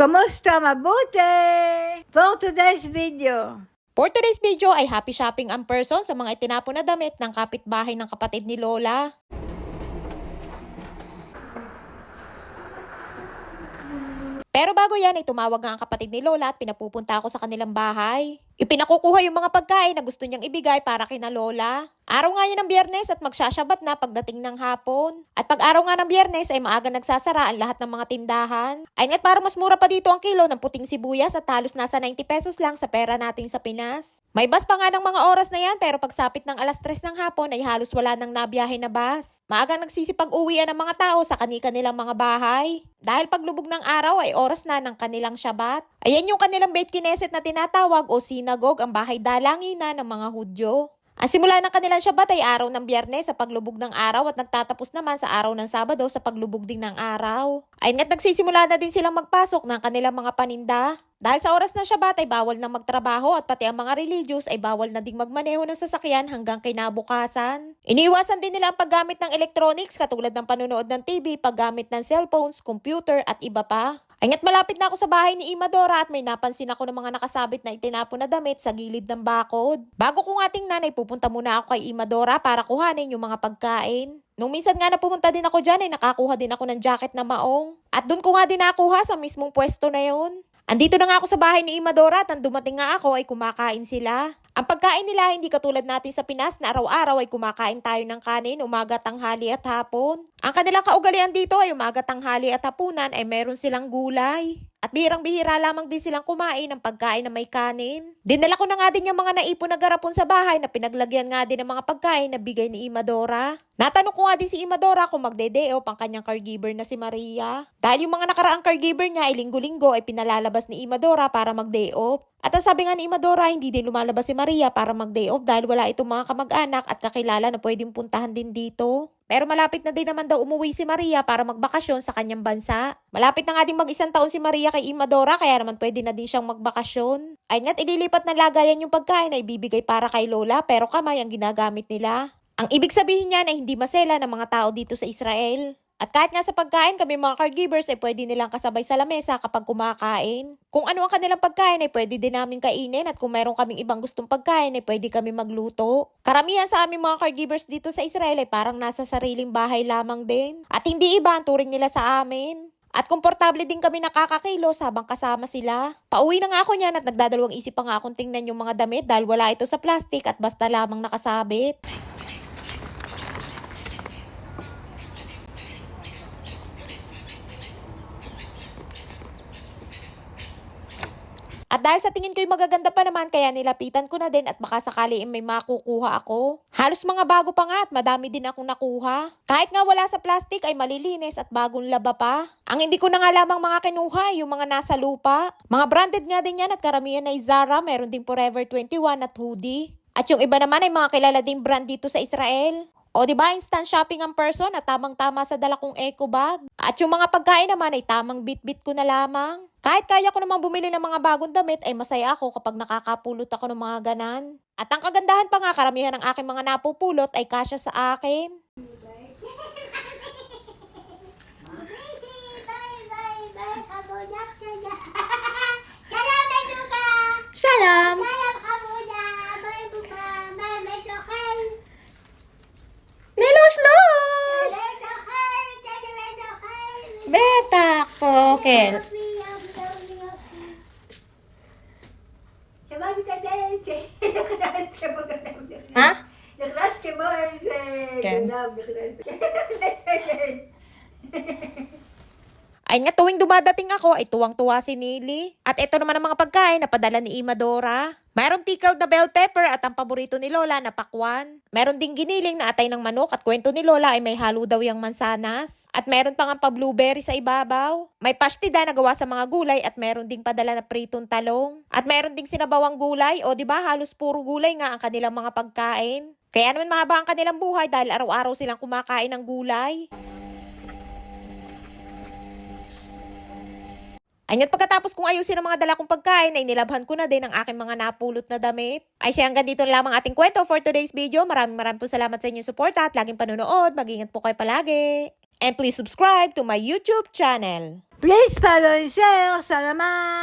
Kumusta? Mabuti! For today's video. For today's video ay happy shopping ang person sa mga itinapon na damit ng kapitbahay ng kapatid ni Lola. Pero bago yan ay tumawag nga ang kapatid ni Lola at pinapupunta ako sa kanilang bahay. Ipinakukuha yung mga pagkain na gusto niyang ibigay para kina Lola. Araw nga yan ng Biyernes at magsasyabat na pagdating ng hapon. At pag araw nga ng Biyernes ay maaga nagsasara ang lahat ng mga tindahan. Ay nga't para mas mura pa dito ang kilo ng puting sibuyas at halos nasa 90 pesos lang sa pera natin sa Pinas. May bus pa nga ng mga oras na yan pero pagsapit ng alas 3 ng hapon ay halos wala nang nabiyahe na bus. Maagang nagsisipag-uwian ng mga tao sa kanilang mga bahay. Dahil paglubog ng araw ay oras na ng kanilang syabat. Ayan yung kanilang Beit Knesset na tinatawag o sinagog, ang bahay dalangina ng mga Hudyo. Ang simula ng kanilang syabat ay araw ng Biyernes sa paglubog ng araw at nagtatapos naman sa araw ng Sabado sa paglubog din ng araw. Ay nga't nagsisimula na din silang magpasok ng kanilang mga paninda. Dahil sa oras ng syabat ay bawal na magtrabaho at pati ang mga religious ay bawal na ding magmaneho ng sasakyan hanggang kinabukasan. Iniiwasan din nila ang paggamit ng electronics katulad ng panonood ng TV, paggamit ng cellphones, computer at iba pa. Ay nga't malapit na ako sa bahay ni Imadora at may napansin ako ng mga nakasabit na itinapon na damit sa gilid ng bakod. Bago ko nga tingnan ay pupunta muna ako kay Imadora para kuhanin yung mga pagkain. Nung minsan nga na pumunta din ako dyan ay nakakuha din ako ng jacket na maong. At dun ko nga din nakuha sa mismong pwesto na yun. Andito na nga ako sa bahay ni Imadora at nang dumating nga ako ay kumakain sila. Ang pagkain nila hindi katulad natin sa Pinas na araw-araw ay kumakain tayo ng kanin, umaga, tanghali at hapon. Ang kanilang kaugalian dito ay umaga, tanghali at hapunan ay meron silang gulay. At bihirang-bihira lamang din silang kumain ng pagkain na may kanin. Dinala ko na nga din yung mga naipon na garapon sa bahay na pinaglagyan nga din ng mga pagkain na bigay ni Imadora. Natanong ko nga din si Imadora kung magde-day-off ang kanyang caregiver na si Maria. Dahil yung mga nakaraang caregiver niya ay linggo-linggo ay pinalalabas ni Imadora para mag-day-off. At ang sabi nga ni Imadora, hindi din lumalabas si Maria para mag-day off dahil wala itong mga kamag-anak at kakilala na pwedeng puntahan din dito. Pero malapit na din naman daw umuwi si Maria para magbakasyon sa kanyang bansa. Malapit na nga din mag-1 taon si Maria kay Imadora kaya naman pwede na din siyang magbakasyon. Ay nga't ililipat na lagayan yung pagkain na ibibigay para kay Lola pero kamay ang ginagamit nila. Ang ibig sabihin niya na hindi masela ng mga tao dito sa Israel. At kahit nga sa pagkain, kami mga caregivers ay pwede nilang kasabay sa lamesa kapag kumakain. Kung ano ang kanilang pagkain ay pwede din namin kainin at kung meron kaming ibang gustong pagkain ay pwede kami magluto. Karamihan sa aming mga caregivers dito sa Israel ay parang nasa sariling bahay lamang din. At hindi iba ang turing nila sa amin. At komportable din kami nakakakilos habang kasama sila. Pauwi na nga ako niyan at nagdadalawang isip pa nga akong tingnan yung mga damit dahil wala ito sa plastic at basta lamang nakasabit. At dahil sa tingin ko'y magaganda pa naman, kaya nilapitan ko na din at baka sakali may makukuha ako. Halos mga bago pa nga at madami din akong nakuha. Kahit nga wala sa plastic ay malilinis at bagong laba pa. Ang hindi ko na nga lamang mga kinuha yung mga nasa lupa. Mga branded nga din yan at karamihan ay Zara, meron din Forever 21 at Hoodie. At yung iba naman ay mga kilala ding brand dito sa Israel. O diba, instant shopping ang person at tamang-tama sa dala kong eco bag. At yung mga pagkain naman ay tamang bit-bit ko na lamang. Kahit kaya ko namang bumili ng mga bagong damit ay masaya ako kapag nakakapulot ako ng mga ganan. At ang kagandahan pa nga, karamihan ng aking mga napupulot ay kasya sa akin. Shalom! Nilos-los! Betak po, Kel. Ha? Ay nga tuwing dumadating ako ay tuwang-tuwa si Nili. At ito naman ang mga pagkain na padala ni Imadora. Mayroong pickled na bell pepper at ang paborito ni Lola na pakwan. Meron ding giniling na atay ng manok at kwento ni Lola ay may halo daw yung mansanas. At meron pang pa blueberry sa ibabaw. May pastida na gawa sa mga gulay at meron ding padala na pritong talong. At meron ding sinabawang gulay o diba halos puro gulay nga ang kanilang mga pagkain. Kaya naman mahaba ang kanilang buhay dahil araw-araw silang kumakain ng gulay. Ay nga't pagkatapos kong ayusin ang mga dala kong pagkain, ay nilabhan ko na din ang aking mga napulot na damit. Ay siya hanggang dito lamang ating kwento for today's video. Maraming po salamat sa inyong suporta at laging panonood. Mag-ingat po kayo palagi. And please subscribe to my YouTube channel. Please follow and share. Salamat!